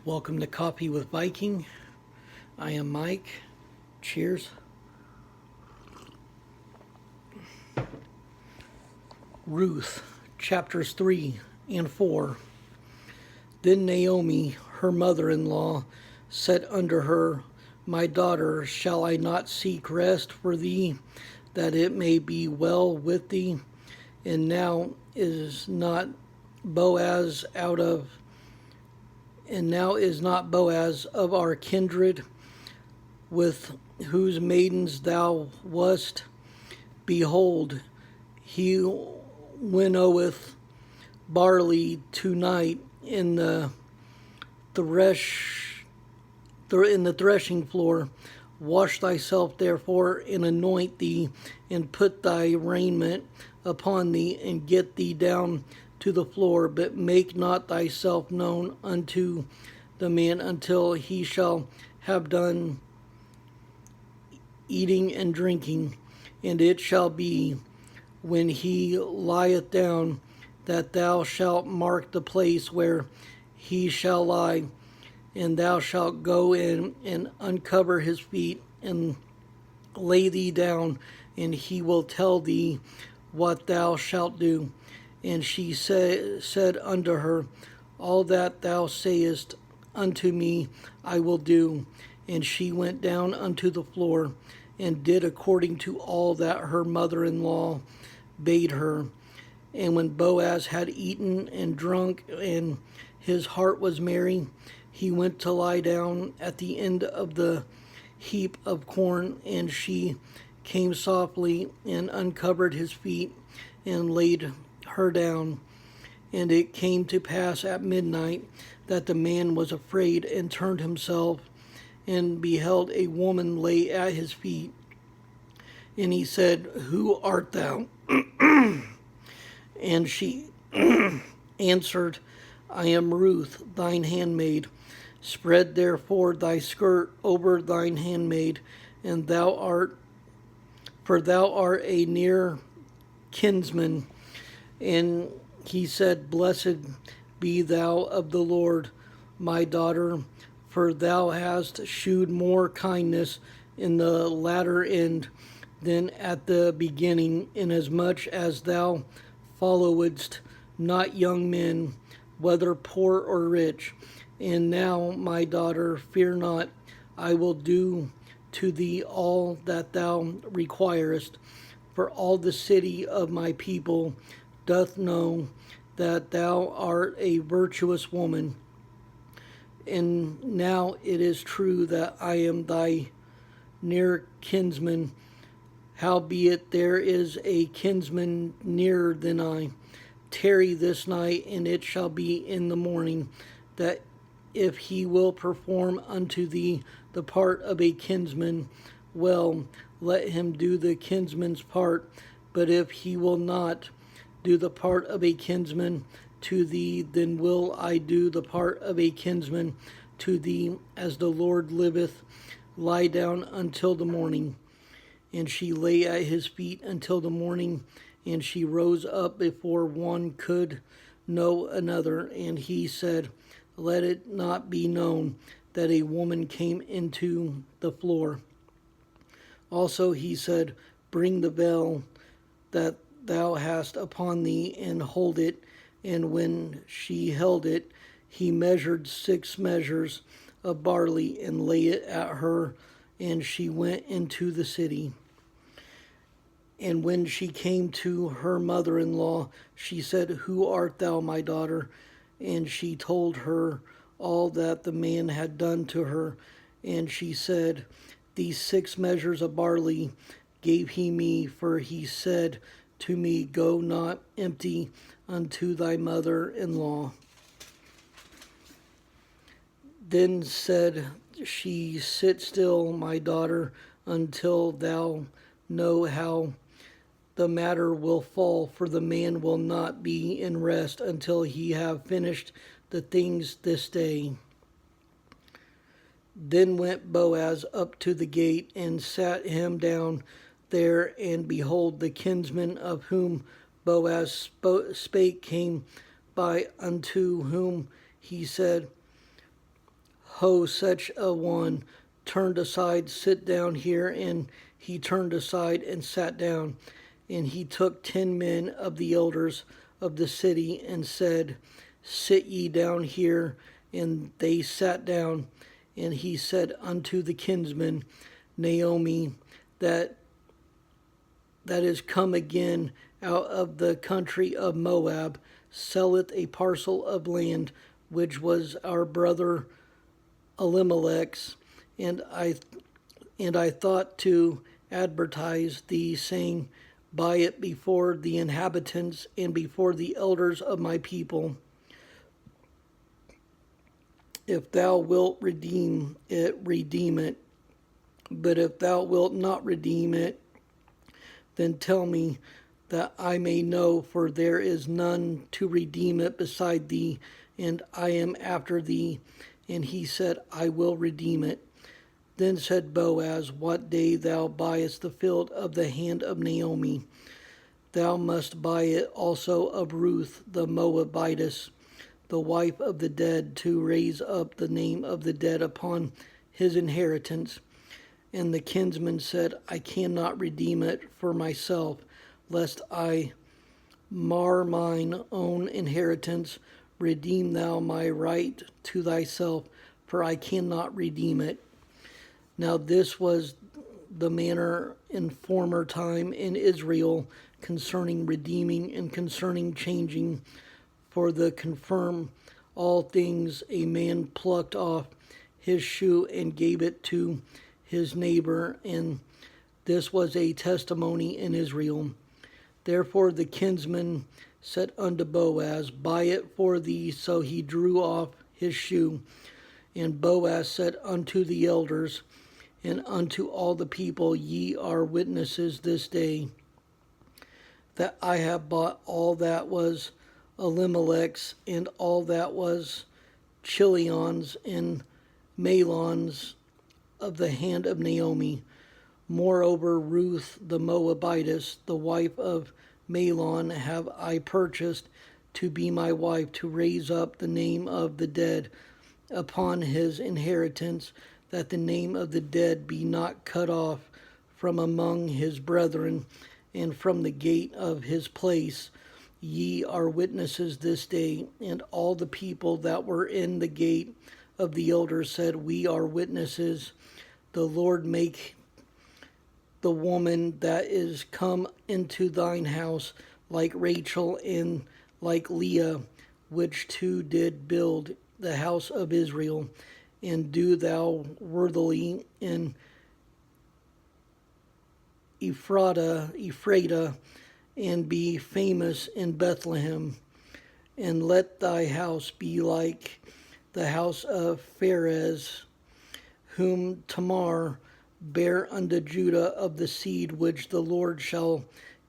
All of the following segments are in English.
Welcome to Coffee with Viking. I am Mike. Cheers. Ruth Chapters 3 and 4. Then Naomi, her mother-in-law, said unto her, My daughter, shall I not seek rest for thee, that it may be well with thee? And now is not Boaz of our kindred, with whose maidens thou wast? Behold, he winnoweth barley tonight in the threshing floor. Wash thyself therefore, and anoint thee, and put thy raiment upon thee, and get thee down to the floor, but make not thyself known unto the man until he shall have done eating and drinking. And it shall be, when he lieth down, that thou shalt mark the place where he shall lie, and thou shalt go in and uncover his feet, and lay thee down, and he will tell thee what thou shalt do. And she said unto her, All that thou sayest unto me I will do. And she went down unto the floor, and did according to all that her mother-in-law bade her. And when Boaz had eaten and drunk, and his heart was merry, he went to lie down at the end of the heap of corn, and she came softly and uncovered his feet, and laid her down. And it came to pass at midnight that the man was afraid, and turned himself, and beheld a woman lay at his feet. And he said, Who art thou? And she answered, I am Ruth, thine handmaid. Spread therefore thy skirt over thine handmaid, and thou art a near kinsman. And he said, Blessed be thou of the Lord, my daughter, for thou hast shewed more kindness in the latter end than at the beginning, inasmuch as thou followedst not young men, whether poor or rich. And now, my daughter, fear not, I will do to thee all that thou requirest, for all the city of my people doth know that thou art a virtuous woman. And now it is true that I am thy near kinsman. Howbeit there is a kinsman nearer than I. Tarry this night, and it shall be in the morning, that if he will perform unto thee the part of a kinsman, well, let him do the kinsman's part. But if he will not do the part of a kinsman to thee, then will I do the part of a kinsman to thee, as the Lord liveth. Lie down until the morning. And she lay at his feet until the morning, and she rose up before one could know another. And he said, Let it not be known that a woman came into the floor. Also he said, Bring the veil that thou hast upon thee, and hold it. And when she held it, he measured 6 measures of barley, and laid it at her, and she went into the city. And when she came to her mother-in-law, she said, Who art thou, my daughter? And she told her all that the man had done to her. And she said, These 6 measures of barley gave he me, for he said to me, Go not empty unto thy mother-in-law. Then said she, Sit still, my daughter, until thou know how the matter will fall, for the man will not be in rest until he have finished the things this day. Then went Boaz up to the gate, and sat him down there, and behold, the kinsman of whom Boaz spake came by, unto whom he said, Ho, such a one, turned aside, sit down here. And he turned aside and sat down. And he took 10 men of the elders of the city and said, sit ye down here. And they sat down. And he said unto the kinsman, Naomi, that is come again out of the country of Moab, selleth a parcel of land, which was our brother Elimelech's. And I thought to advertise thee, saying, buy it before the inhabitants and before the elders of my people. If thou wilt redeem it, redeem it. But if thou wilt not redeem it, then tell me, that I may know, for there is none to redeem it beside thee, and I am after thee. And he said, I will redeem it. Then said Boaz, what day thou buyest the field of the hand of Naomi, thou must buy it also of Ruth the Moabitess, the wife of the dead, to raise up the name of the dead upon his inheritance. And the kinsman said, I cannot redeem it for myself, lest I mar mine own inheritance. Redeem thou my right to thyself, for I cannot redeem it. Now this was the manner in former time in Israel concerning redeeming and concerning changing. For the confirm all things, a man plucked off his shoe and gave it to his neighbor, and this was a testimony in Israel. Therefore the kinsman said unto Boaz, buy it for thee. So he drew off his shoe. And Boaz said unto the elders and unto all the people, ye are witnesses this day, that I have bought all that was Elimelech's, and all that was Chilion's and Mahlon's of the hand of Naomi. Moreover, Ruth the Moabitess, the wife of Mahlon, have I purchased to be my wife, to raise up the name of the dead upon his inheritance, that the name of the dead be not cut off from among his brethren, and from the gate of his place. Ye are witnesses this day. And all the people that were in the gate of the elders said, we are witnesses. The Lord make the woman that is come into thine house like Rachel and like Leah, which two did build the house of Israel. And do thou worthily in Ephratah, and be famous in Bethlehem. And let thy house be like the house of Pharez, whom Tamar bare unto Judah, of the seed which the Lord shall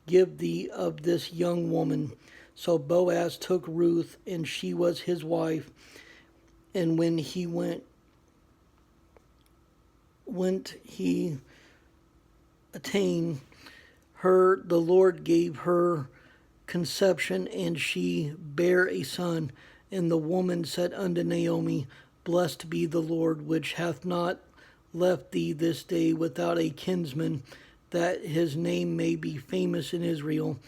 give thee of this young woman. So Boaz took Ruth, and she was his wife. And when he went he attained her, the Lord gave her conception, and she bare a son. And the woman said unto Naomi, blessed be the Lord, which hath not left thee this day without a kinsman, that his name may be famous in Israel.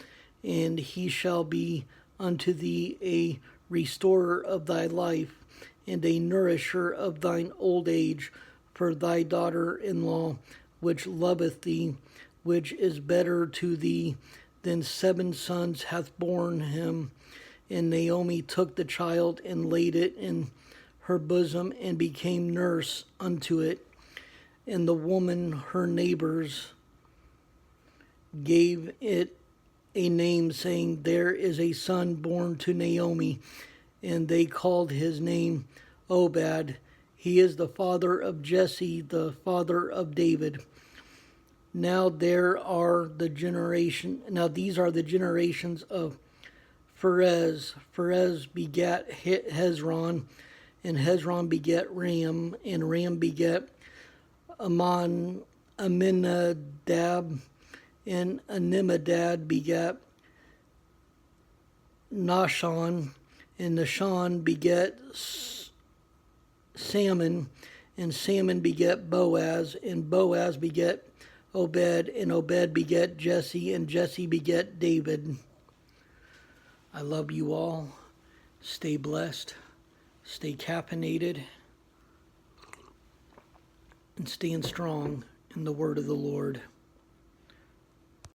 And he shall be unto thee a restorer of thy life, and a nourisher of thine old age, for thy daughter-in-law, which loveth thee, which is better to thee than 7 sons, hath borne him. And Naomi took the child and laid it in her bosom, and became nurse unto it. And the woman, her neighbors, gave it a name, saying, there is a son born to Naomi. And they called his name Obed. He is the father of Jesse, the father of David. Now these are the generations of Pharez. Pharez begat Hezron, and Hezron begat Ram, and Ram begat Amminadab, and Animadab begat Nahshon, and Nahshon begat Salmon, and Salmon beget Boaz, and Boaz beget Obed, and Obed beget Jesse, and Jesse beget David. I love you all. Stay blessed. Stay caffeinated. And stand strong in the word of the Lord.